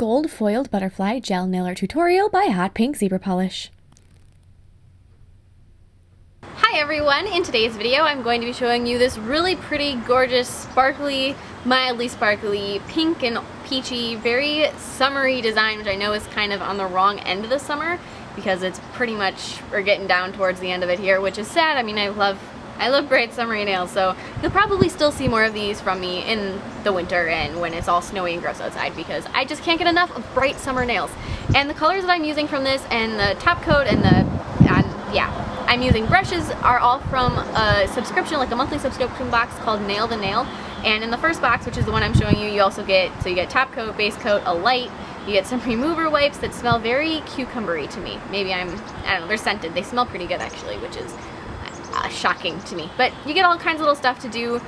Gold Foiled Butterfly Gel Nail Art Tutorial by Hotpinkzebrapolish. Hi everyone, in today's video I'm going to be showing you this really pretty, gorgeous, sparkly, mildly sparkly, pink and peachy, very summery design, which I know is kind of on the wrong end of the summer because it's pretty much, we're getting down towards the end of it here, which is sad. I mean, I love bright summery nails, so you'll probably still see more of these from me in the winter and when it's all snowy and gross outside because I just can't get enough of bright summer nails. And the colors that I'm using from this and the top coat and I'm using brushes are all from a subscription, like a monthly subscription box called Nail the Nail. And in the first box, which is the one I'm showing you, you also get, so you get top coat, base coat, a light, you get some remover wipes that smell very cucumbery to me. Maybe I don't know, they're scented. They smell pretty good actually, which is shocking to me. But you get all kinds of little stuff to do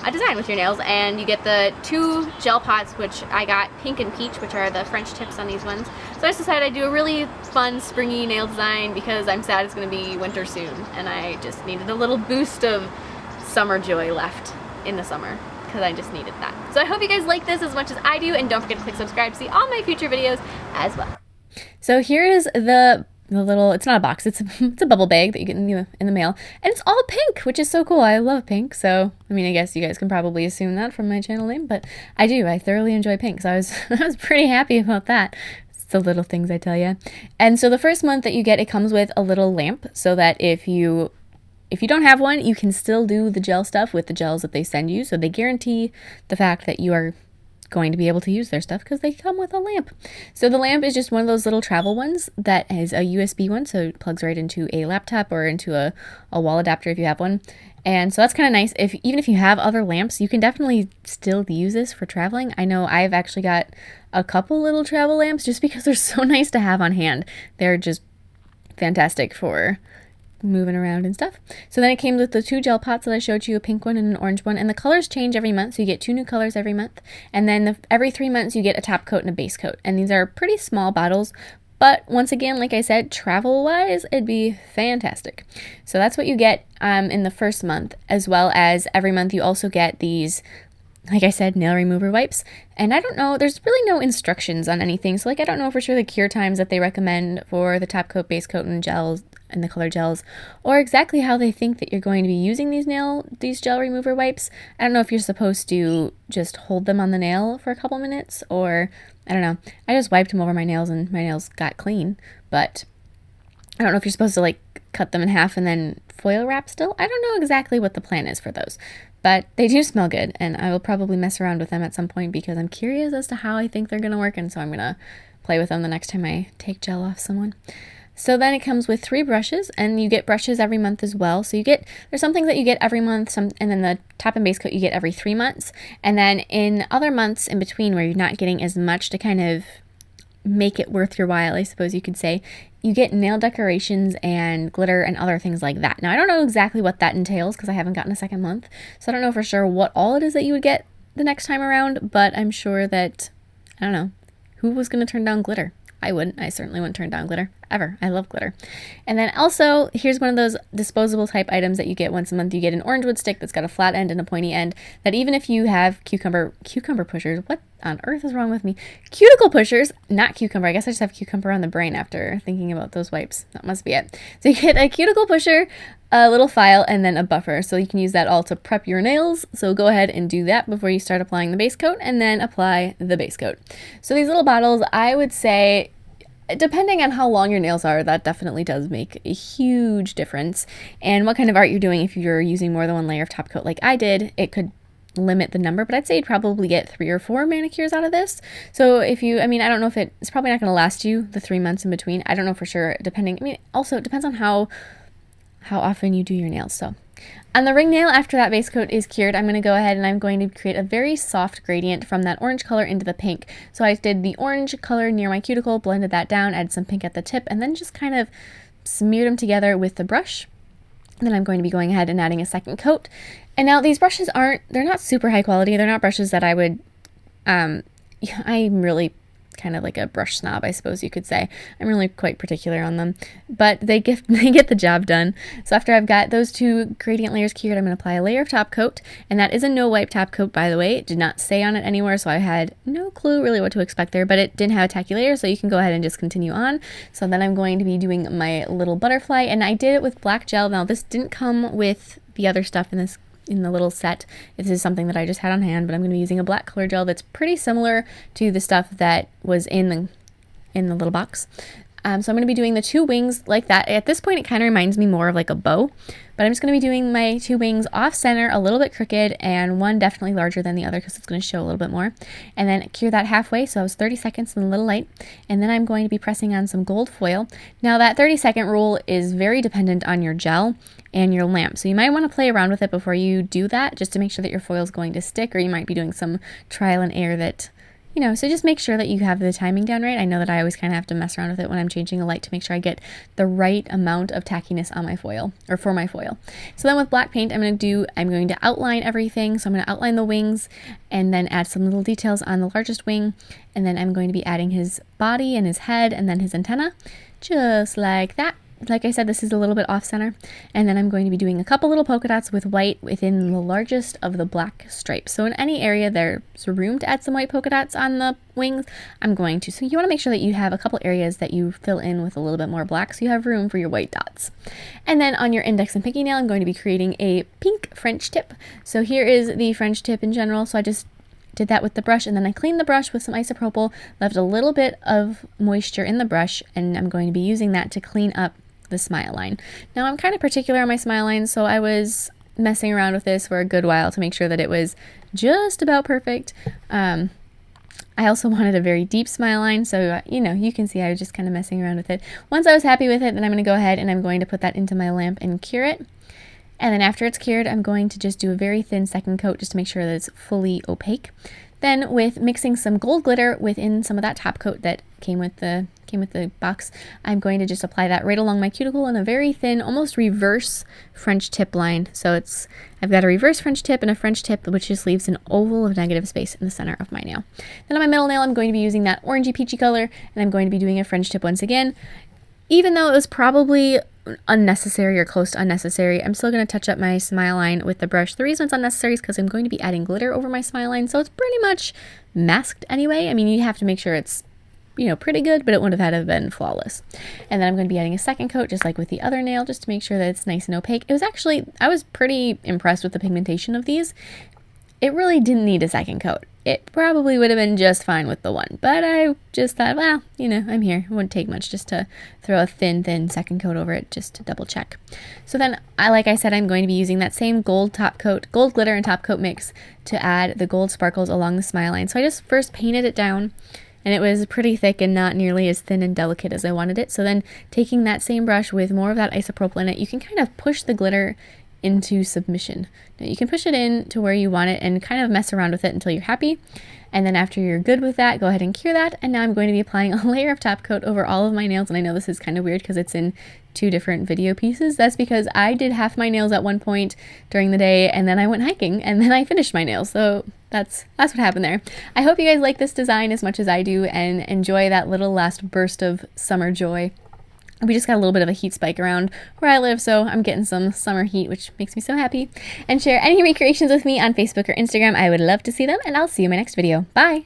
a design with your nails, and you get the 2 gel pots, which I got pink and peach, which are the French tips on these ones. So I just decided I'd do a really fun springy nail design because I'm sad it's going to be winter soon and I just needed a little boost of summer joy left in the summer because I just needed that. So I hope you guys like this as much as I do, and don't forget to click subscribe to see all my future videos as well. So here is the little, it's not a box, it's a bubble bag that you get in the mail, and it's all pink, which is so cool. I love pink, so I mean, I guess you guys can probably assume that from my channel name, but I thoroughly enjoy pink, so I was pretty happy about that. It's the little things I tell you. And so the first month that you get, it comes with a little lamp so that if you don't have one, you can still do the gel stuff with the gels that they send you, so they guarantee the fact that you are going to be able to use their stuff because they come with a lamp. So the lamp is just one of those little travel ones that is a USB one, so it plugs right into a laptop or into a wall adapter if you have one. And so that's kind of nice. Even if you have other lamps, you can definitely still use this for traveling. I know I've actually got a couple little travel lamps just because they're so nice to have on hand. They're just fantastic for moving around and stuff. So then it came with the 2 gel pots that I showed you, a pink one and an orange one, and the colors change every month, so you get 2 new colors every month. And then every 3 months you get a top coat and a base coat, and these are pretty small bottles, but once again, like I said, travel wise it'd be fantastic. So that's what you get in the first month, as well as every month you also get these, like I said, nail remover wipes. And I don't know, there's really no instructions on anything, so like I don't know for sure the cure times that they recommend for the top coat, base coat, and gels and the color gels, or exactly how they think that you're going to be using these gel remover wipes. I don't know if you're supposed to just hold them on the nail for a couple minutes, or I don't know. I just wiped them over my nails and my nails got clean, but I don't know if you're supposed to like cut them in half and then foil wrap still. I don't know exactly what the plan is for those, but they do smell good, and I will probably mess around with them at some point because I'm curious as to how I think they're going to work, and so I'm going to play with them the next time I take gel off someone. So then it comes with 3 brushes, and you get brushes every month as well. So there's some things that you get every month, and then the top and base coat you get every 3 months. And then in other months in between where you're not getting as much to kind of make it worth your while, I suppose you could say, you get nail decorations and glitter and other things like that. Now, I don't know exactly what that entails because I haven't gotten a second month, so I don't know for sure what all it is that you would get the next time around, but I'm sure that, I don't know, who was going to turn down glitter? I wouldn't. I certainly wouldn't turn down glitter, ever. I love glitter. And then also, here's one of those disposable type items that you get once a month. You get an orange wood stick that's got a flat end and a pointy end, that even if you have cucumber pushers, what on earth is wrong with me? Cuticle pushers, not cucumber. I guess I just have cucumber on the brain after thinking about those wipes. That must be it. So you get a cuticle pusher, a little file, and then a buffer. So you can use that all to prep your nails. So go ahead and do that before you start applying the base coat, and then apply the base coat. So these little bottles, I would say, depending on how long your nails are, that definitely does make a huge difference. And what kind of art you're doing, if you're using more than 1 layer of top coat like I did, it could limit the number, but I'd say you'd probably get 3 or 4 manicures out of this. So if you, I mean, I don't know if it's probably not going to last you the 3 months in between. I don't know for sure, depending. I mean, also it depends on how often you do your nails. So on the ring nail, after that base coat is cured, I'm going to go ahead and I'm going to create a very soft gradient from that orange color into the pink. So I did the orange color near my cuticle, blended that down, added some pink at the tip, and then just kind of smeared them together with the brush. Then I'm going to be going ahead and adding a second coat. And now these brushes they're not super high quality. They're not brushes that I would, I'm really kind of like a brush snob, I suppose you could say. I'm really quite particular on them, but they get the job done. So after I've got those two gradient layers cured, I'm going to apply a layer of top coat, and that is a no wipe top coat, by the way. It did not say on it anywhere, so I had no clue really what to expect there, but it didn't have a tacky layer, so you can go ahead and just continue on. So then I'm going to be doing my little butterfly, and I did it with black gel. Now this didn't come with the other stuff in the little set. This is something that I just had on hand, but I'm going to be using a black color gel that's pretty similar to the stuff that was in the little box. So I'm going to be doing the two wings like that. At this point, it kind of reminds me more of like a bow, but I'm just going to be doing my two wings off center, a little bit crooked, and one definitely larger than the other because it's going to show a little bit more. And then cure that halfway, so I was 30 seconds in the little light. And then I'm going to be pressing on some gold foil. Now that 30-second rule is very dependent on your gel and your lamp, so you might want to play around with it before you do that, just to make sure that your foil is going to stick, or you might be doing some trial and error that, you know, so just make sure that you have the timing down right. I know that I always kind of have to mess around with it when I'm changing a light to make sure I get the right amount of tackiness on my foil, or for my foil. So then with black paint, I'm going to outline everything. So I'm going to outline the wings and then add some little details on the largest wing. And then I'm going to be adding his body and his head and then his antenna, just like that. Like I said, this is a little bit off center. And then I'm going to be doing a couple little polka dots with white within the largest of the black stripes. So in any area there's room to add some white polka dots on the wings, I'm going to. So you want to make sure that you have a couple areas that you fill in with a little bit more black, so you have room for your white dots. And then on your index and pinky nail, I'm going to be creating a pink French tip. So here is the French tip in general. So I just did that with the brush, and then I cleaned the brush with some isopropyl, left a little bit of moisture in the brush, and I'm going to be using that to clean up the smile line. Now I'm kind of particular on my smile line, so I was messing around with this for a good while to make sure that it was just about perfect. I also wanted a very deep smile line, so you know, you can see I was just kind of messing around with it. Once I was happy with it, then I'm going to go ahead and I'm going to put that into my lamp and cure it. And then after it's cured, I'm going to just do a very thin second coat just to make sure that it's fully opaque. Then with mixing some gold glitter within some of that top coat that came with the box, I'm going to just apply that right along my cuticle in a very thin, almost reverse French tip line. So I've got a reverse French tip and a French tip, which just leaves an oval of negative space in the center of my nail. Then on my middle nail, I'm going to be using that orangey peachy color, and I'm going to be doing a French tip once again. Even though it was probably unnecessary or close to unnecessary, I'm still going to touch up my smile line with the brush. The reason it's unnecessary is because I'm going to be adding glitter over my smile line, so it's pretty much masked anyway. I mean, you have to make sure it's, you know, pretty good, but it wouldn't have had to have been flawless. And then I'm going to be adding a second coat just like with the other nail, just to make sure that it's nice and opaque. It was actually, I was pretty impressed with the pigmentation of these. It really didn't need a second coat. It probably would have been just fine with the one, but I just thought, well, you know, I'm here. It wouldn't take much just to throw a thin second coat over it just to double check. So then, like I said, I'm going to be using that same gold glitter and top coat mix to add the gold sparkles along the smile line. So I just first painted it down, and it was pretty thick and not nearly as thin and delicate as I wanted it. So then taking that same brush with more of that isopropyl in it, you can kind of push the glitter into submission. Now you can push it in to where you want it and kind of mess around with it until you're happy. And then after you're good with that, go ahead and cure that. And now I'm going to be applying a layer of top coat over all of my nails. And I know this is kind of weird because it's in two different video pieces. That's because I did half my nails at one point during the day, and then I went hiking, and then I finished my nails. So that's what happened there. I hope you guys like this design as much as I do and enjoy that little last burst of summer joy. We just got a little bit of a heat spike around where I live, so I'm getting some summer heat, which makes me so happy. And share any recreations with me on Facebook or Instagram. I would love to see them, and I'll see you in my next video. Bye!